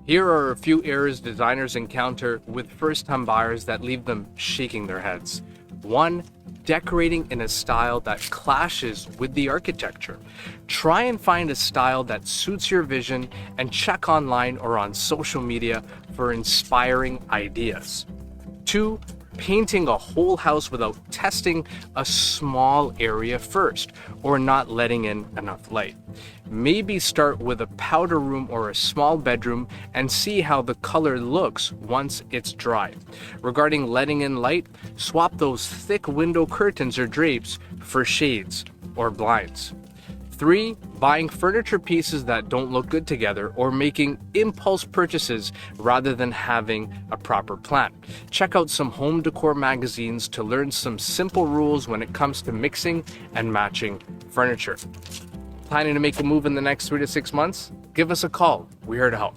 Here are a few errors designers encounter with first-time buyers that leave them shaking their heads. 1. Decorating in a style that clashes with the architecture. Try and find a style that suits your vision and check online or on social media for inspiring ideas. 2. Painting a whole house without testing a small area first or not letting in enough light. Maybe start with a powder room or a small bedroom and see how the color looks once it's dry. Regarding letting in light, swap those thick window curtains or drapes for shades or blinds. 3. Buying furniture pieces that don't look good together or making impulse purchases rather than having a proper plan. Check out some home decor magazines to learn some simple rules when it comes to mixing and matching furniture. Planning to make a move in the next 3 to 6 months? Give us a call. We're here to help.